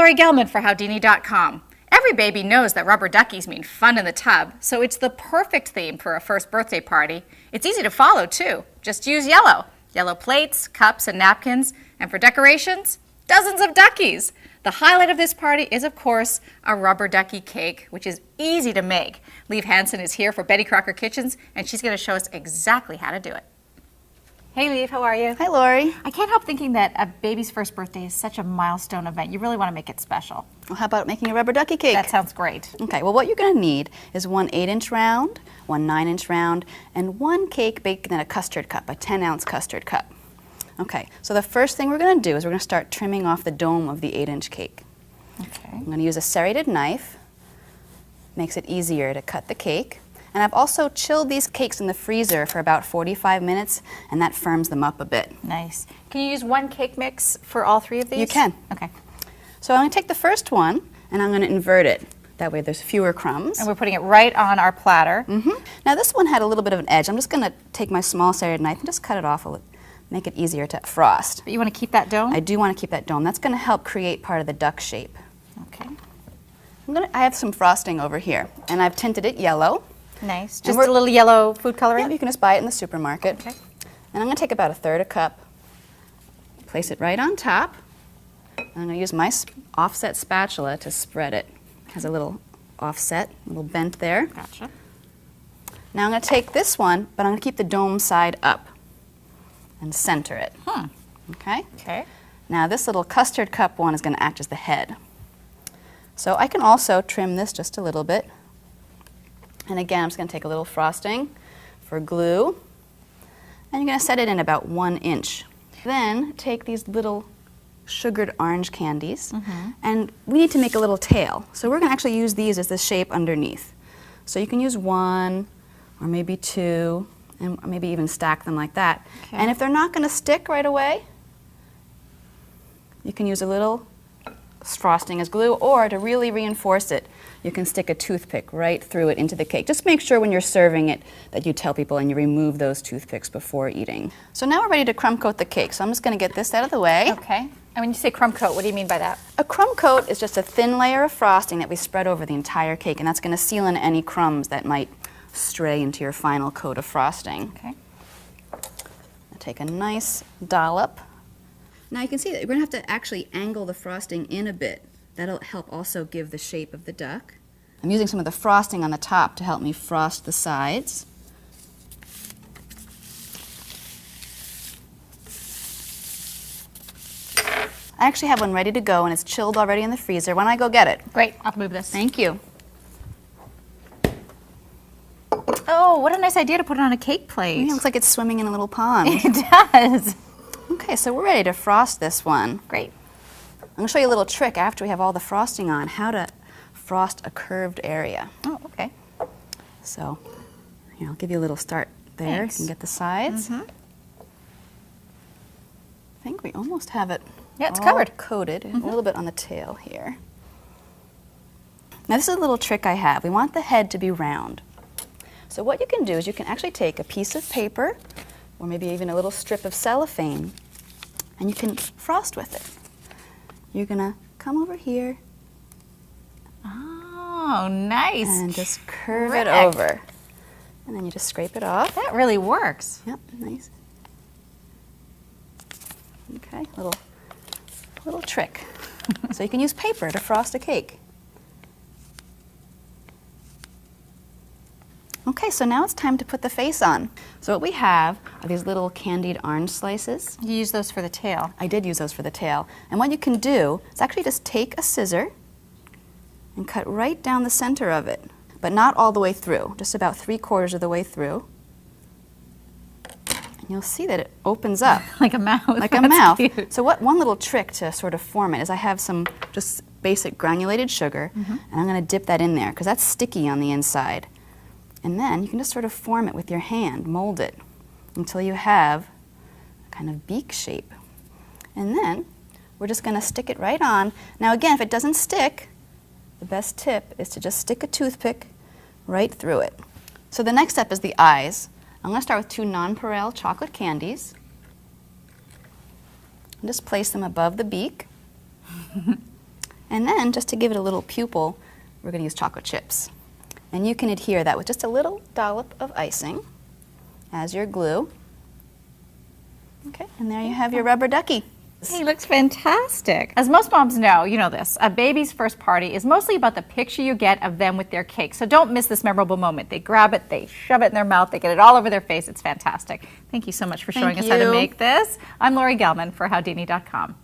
Lori Gelman for Howdini.com. Every baby knows that rubber duckies mean fun in the tub, so it's the perfect theme for a first birthday party. It's easy to follow, too. Just use yellow. Yellow plates, cups, and napkins. And for decorations, dozens of duckies. The highlight of this party is, of course, a rubber ducky cake, which is easy to make. Lieve Hansen is here for Betty Crocker Kitchens, and she's going to show us exactly how to do it. Hey, Lieve, how are you? Hi, Lori. I can't help thinking that a baby's first birthday is such a milestone event. You really want to make it special. Well, how about making a rubber ducky cake? That sounds great. Okay, well, what you're going to need is one 8-inch round, one 9-inch round, and one cake baked in a custard cup, a 10-ounce custard cup. Okay, so the first thing we're going to do is we're going to start trimming off the dome of the 8-inch cake. Okay. I'm going to use a serrated knife. Makes it easier to cut the cake. And I've also chilled these cakes in the freezer for about 45 minutes, and that firms them up a bit. Nice. Can you use one cake mix for all three of these? You can. Okay. So I'm going to take the first one, and I'm going to invert it. That way there's fewer crumbs. And we're putting it right on our platter. Now this one had a little bit of an edge. I'm just going to take my small serrated knife and just cut it off a little, make it easier to frost. But you want to keep that dome? I do want to keep that dome. That's going to help create part of the duck shape. Okay. I have some frosting over here, and I've tinted it yellow. Nice. Just a little yellow food coloring? Yeah, you can just buy it in the supermarket. Okay. And I'm going to take about 1/3 cup, place it right on top, and I'm going to use my offset spatula to spread it. It has a little offset, a little bent there. Gotcha. Now I'm going to take this one, but I'm going to keep the dome side up and center it. Okay? Okay. Now this little custard cup one is going to act as the head. So I can also trim this just a little bit. And again, I'm just going to take a little frosting for glue. And you're going to set it in about 1 inch. Then take these little sugared orange candies. And we need to make a little tail. So we're going to actually use these as the shape underneath. So you can use 1 or maybe 2 and maybe even stack them like that. Okay. And if they're not going to stick right away, you can use a little frosting as glue, or to really reinforce it, you can stick a toothpick right through it into the cake. Just make sure when you're serving it that you tell people and you remove those toothpicks before eating. So now we're ready to crumb coat the cake. So I'm just going to get this out of the way. Okay. And when you say crumb coat, what do you mean by that? A crumb coat is just a thin layer of frosting that we spread over the entire cake, and that's going to seal in any crumbs that might stray into your final coat of frosting. Okay. I'll take a nice dollop. Now you can see that you're going to have to actually angle the frosting in a bit. That'll help also give the shape of the duck. I'm using some of the frosting on the top to help me frost the sides. I actually have one ready to go, and it's chilled already in the freezer. When I go get it. Great. I'll move this. Thank you. Oh, what a nice idea to put it on a cake plate. It looks like it's swimming in a little pond. It does. Okay, so we're ready to frost this one. Great. I'm going to show you a little trick after we have all the frosting on, how to frost a curved area. Oh, okay. So, here, I'll give you a little start there. Thanks. You can get the sides. I think we almost have it Yeah, it's all covered. coated. A little bit on the tail here. Now this is a little trick I have. We want the head to be round. So what you can do is you can actually take a piece of paper or maybe even a little strip of cellophane, and you can frost with it. You're going to come over here Oh, nice. and just curve Trick. it over. And then you just scrape it off. That really works. Yep, nice. Okay, little trick. So you can use paper to frost a cake. Okay, so now it's time to put the face on. So what we have are these little candied orange slices. You use those for the tail. I did use those for the tail. And what you can do is actually just take a scissor and cut right down the center of it, but not all the way through, just about 3/4 of the way through. And you'll see that it opens up. Like a mouth. Like a That's mouth. cute. So one little trick to sort of form it is I have some just basic granulated sugar, and I'm going to dip that in there because that's sticky on the inside. And then you can just sort of form it with your hand, mold it until you have a kind of beak shape. And then we're just going to stick it right on. Now again, if it doesn't stick, the best tip is to just stick a toothpick right through it. So the next step is the eyes. I'm going to start with 2 nonpareil chocolate candies. And just place them above the beak. And then, just to give it a little pupil, we're going to use chocolate chips. And you can adhere that with just a little dollop of icing as your glue. Okay, and there you have your rubber ducky. He looks fantastic. As most moms know, you know this, a baby's first party is mostly about the picture you get of them with their cake. So don't miss this memorable moment. They grab it, they shove it in their mouth, they get it all over their face. It's fantastic. Thank you so much for showing us how to make this. I'm Lori Gelman for Howdini.com.